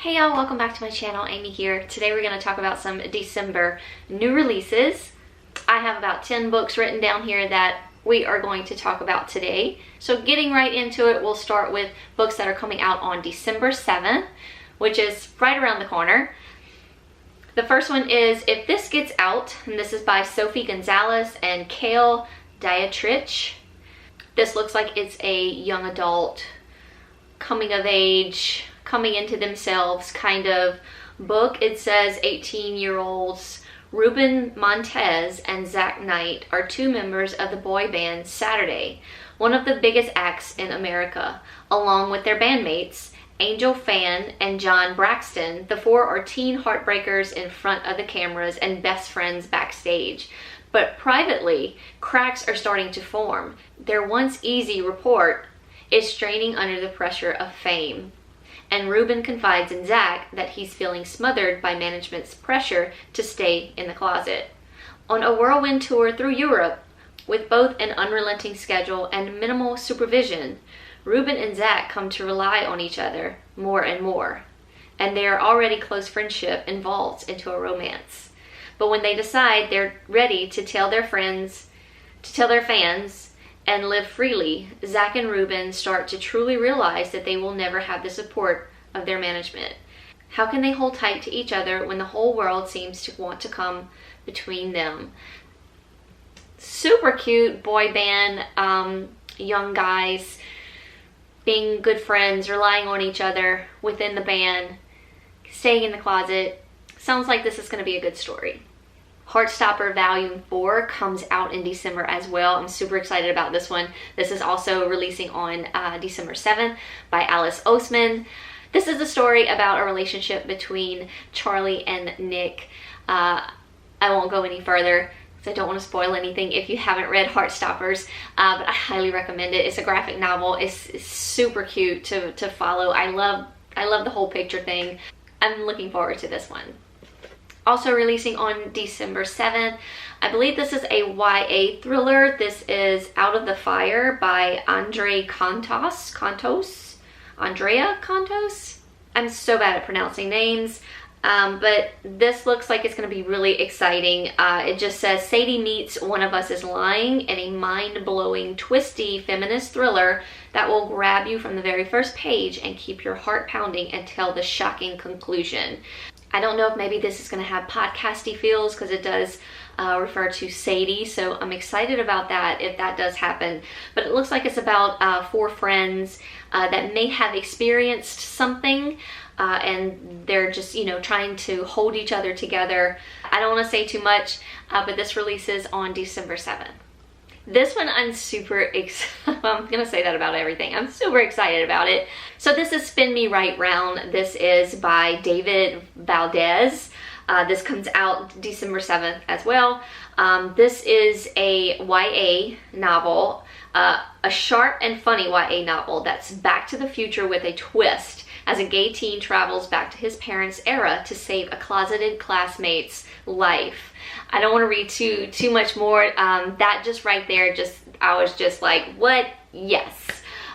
Hey y'all, welcome back to my channel. Amy here. Today we're going to talk about some December new releases. I have about 10 books written down here that we are going to talk about today. So getting right into it, we'll start with books that are coming out on December 7th, which is right around the corner. The first one is If This Gets Out, and this is by Sophie Gonzalez and Kale Dietrich. This looks like it's a young adult, coming of age, coming into themselves kind of book. It says 18-year-olds Ruben Montez and Zach Knight are two members of the boy band Saturday, one of the biggest acts in America. Along with their bandmates, Angel Fan and John Braxton, the four are teen heartbreakers in front of the cameras and best friends backstage. But privately, cracks are starting to form. Their once easy rapport is straining under the pressure of fame. And Ruben confides in Zach that he's feeling smothered by management's pressure to stay in the closet. On a whirlwind tour through Europe, with both an unrelenting schedule and minimal supervision, Ruben and Zach come to rely on each other more and more, and their already close friendship evolves into a romance. But when they decide they're ready to tell their fans, and live freely, Zach and Ruben start to truly realize that they will never have the support of their management. How can they hold tight to each other when the whole world seems to want to come between them? Super cute boy band, young guys being good friends, relying on each other within the band, staying in the closet. Sounds like this is going to be a good story. Heartstopper Volume 4 comes out in December as well. I'm super excited about this one. This is also releasing on December 7th by Alice Oseman. This is a story about a relationship between Charlie and Nick. I won't go any further because I don't want to spoil anything if you haven't read Heartstoppers, but I highly recommend it. It's a graphic novel. It's super cute to follow. I love the whole picture thing. I'm looking forward to this one. Also releasing on December 7th, I believe this is a YA thriller. This is Out of the Fire by Andrea Contos. I'm so bad at pronouncing names, but this looks like it's going to be really exciting. It just says, Sadie meets One of Us is Lying in a mind-blowing, twisty feminist thriller that will grab you from the very first page and keep your heart pounding until the shocking conclusion. I don't know if maybe this is going to have podcasty feels because it does refer to Sadie, so I'm excited about that if that does happen. But it looks like it's about four friends that may have experienced something and they're just, trying to hold each other together. I don't want to say too much, but this releases on December 7th. This one I'm super excited. I'm going to say that about everything. I'm super excited about it. So this is Spin Me Right Round. This is by David Valdez. This comes out December 7th as well. This is a YA novel, a sharp and funny YA novel that's back to the future with a twist as a gay teen travels back to his parents' era to save a closeted classmate's life. I don't want to read too much more. That just right there, I was just like, what? Yes.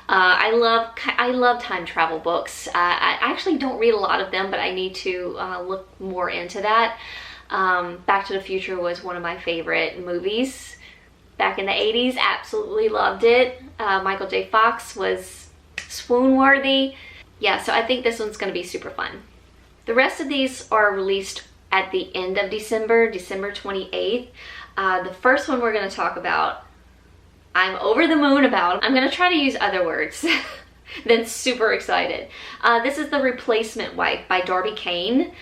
I love time travel books. I actually don't read a lot of them, but I need to look more into that. Back to the Future was one of my favorite movies back in the 80s. Absolutely loved it. Michael J. Fox was swoon-worthy. Yeah, so I think this one's going to be super fun. The rest of these are released at the end of December, December 28th. The first one we're going to talk about, I'm over the moon about. I'm going to try to use other words than super excited. This is The Replacement Wife by Darby Kane.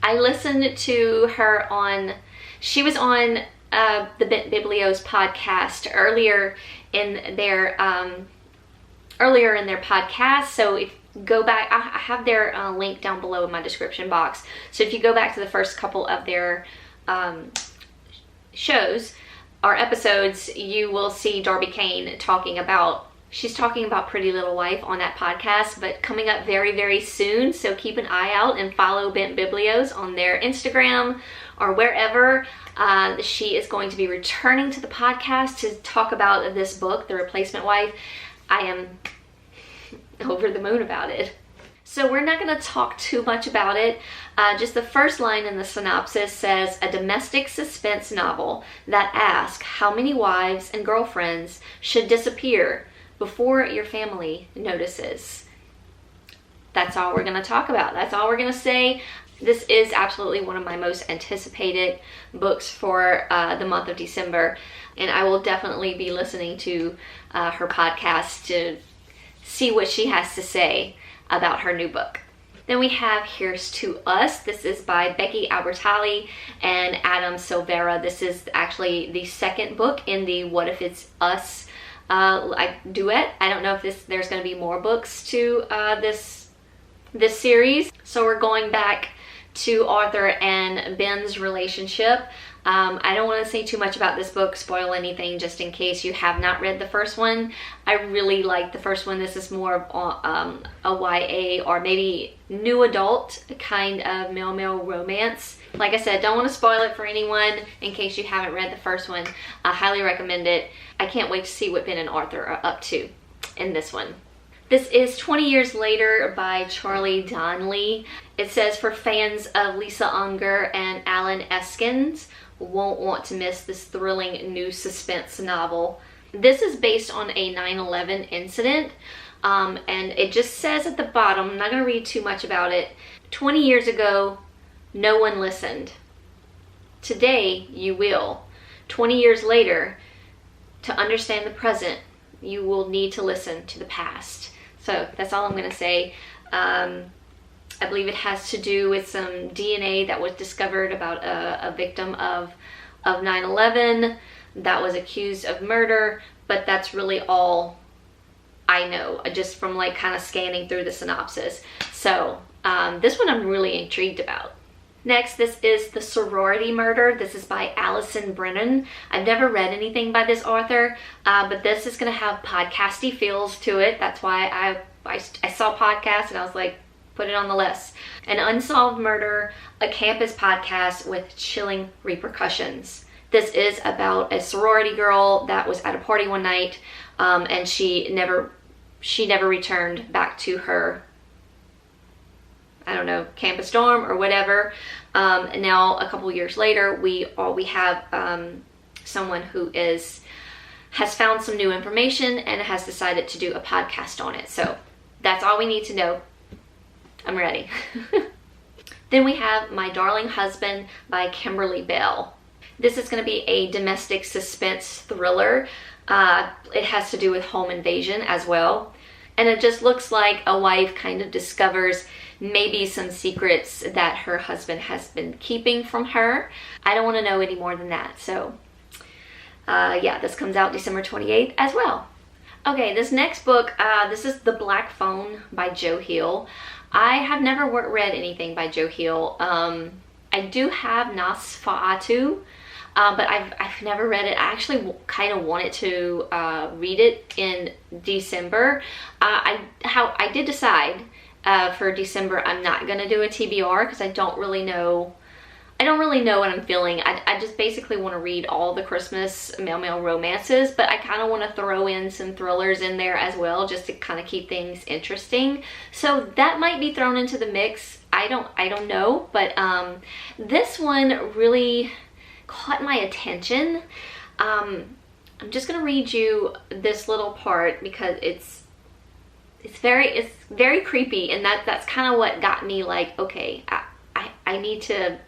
I listened to her she was on the Biblios podcast earlier in their podcast. So if go back, I have their link down below in my description box. So if you go back to the first couple of their shows or episodes, you will see Darby Kane she's talking about Pretty Little Life on that podcast, but coming up very, very soon. So keep an eye out and follow Bent Biblios on their Instagram or wherever. She is going to be returning to the podcast to talk about this book, The Replacement Wife. I am over the moon about it. So we're not going to talk too much about it. Just the first line in the synopsis says, a domestic suspense novel that asks how many wives and girlfriends should disappear before your family notices. That's all we're going to talk about. That's all we're going to say. This is absolutely one of my most anticipated books for the month of December. And I will definitely be listening to her podcast to see what she has to say about her new book. Then we have Here's to Us. This is by Becky Albertalli and Adam Silvera. This is actually the second book in the What If It's Us duet. I don't know if there's going to be more books to this series. So we're going back to Arthur and Ben's relationship. I don't want to say too much about this book, spoil anything, just in case you have not read the first one. I really like the first one. This is more of a YA or maybe new adult kind of male-male romance. Like I said, don't want to spoil it for anyone in case you haven't read the first one. I highly recommend it. I can't wait to see what Ben and Arthur are up to in this one. This is 20 Years Later by Charlie Donnelly. It says, for fans of Lisa Unger and Alan Eskins, won't want to miss this thrilling new suspense novel. This is based on a 9/11 incident, and it just says at the bottom, I'm not going to read too much about it, 20 years ago, no one listened. Today, you will. 20 years later, to understand the present, you will need to listen to the past. So that's all I'm going to say. I believe it has to do with some DNA that was discovered about a victim of 9/11 that was accused of murder, but that's really all I know, just from like kind of scanning through the synopsis. So this one I'm really intrigued about. Next, this is The Sorority Murder. This is by Allison Brennan. I've never read anything by this author, but this is going to have podcasty feels to it. That's why I saw podcasts and I was like, put it on the list. An unsolved murder, a campus podcast with chilling repercussions. This is about a sorority girl that was at a party one night, and she never returned back to her, I don't know, campus dorm or whatever. And now a couple years later, we have someone who has found some new information and has decided to do a podcast on it. So that's all we need to know. I'm ready. Then we have My Darling Husband by Kimberly Bell. This is going to be a domestic suspense thriller. It has to do with home invasion as well. And it just looks like a wife kind of discovers maybe some secrets that her husband has been keeping from her. I don't want to know any more than that. So yeah, this comes out December 28th as well. Okay, this next book, this is The Black Phone by Joe Hill. I have never read anything by Joe Hill. I do have Nosferatu, but I've never read it. I actually kind of wanted to read it in December. I did decide for December I'm not gonna do a TBR because I don't really know what I'm feeling. I just basically want to read all the Christmas male romances, but I kind of want to throw in some thrillers in there as well, just to kind of keep things interesting. So that might be thrown into the mix. I don't know, but this one really caught my attention. I'm just gonna read you this little part because it's very creepy, and that's kind of what got me like, okay, I need to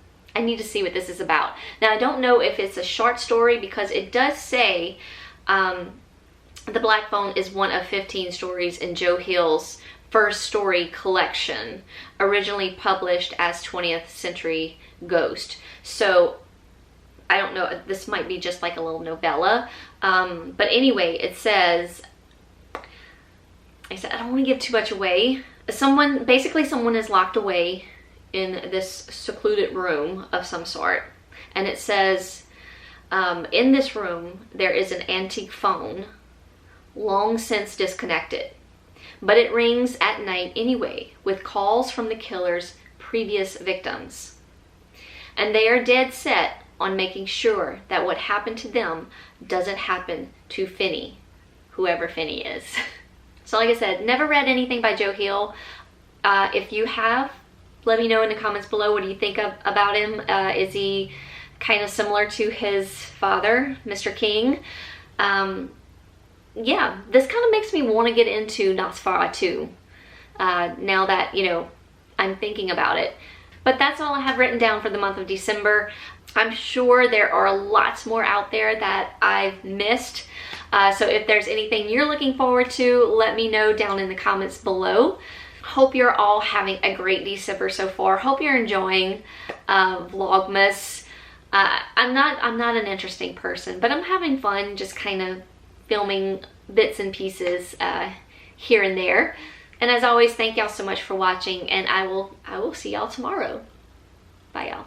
see what this is about. Now, I don't know if it's a short story because it does say The Black Phone is one of 15 stories in Joe Hill's first story collection, originally published as 20th Century Ghost. So I don't know, this might be just like a little novella. But anyway, it says, I don't want to give too much away. Someone is locked away in this secluded room of some sort, and it says, in this room there is an antique phone, long since disconnected, but it rings at night anyway with calls from the killer's previous victims, and they are dead set on making sure that what happened to them doesn't happen to Finney, whoever Finney is. So like I said, never read anything by Joe Hill. If you have, let me know in the comments below, what do you think about him? Is he kind of similar to his father, Mr. King? Yeah, this kind of makes me want to get into Nosferatu now that, you know, I'm thinking about it. But that's all I have written down for the month of December. I'm sure there are lots more out there that I've missed. So if there's anything you're looking forward to, let me know down in the comments below. Hope you're all having a great December so far. Hope you're enjoying Vlogmas. I'm not an interesting person, but I'm having fun just kind of filming bits and pieces here and there. And as always, thank y'all so much for watching, and I will see y'all tomorrow. Bye, y'all.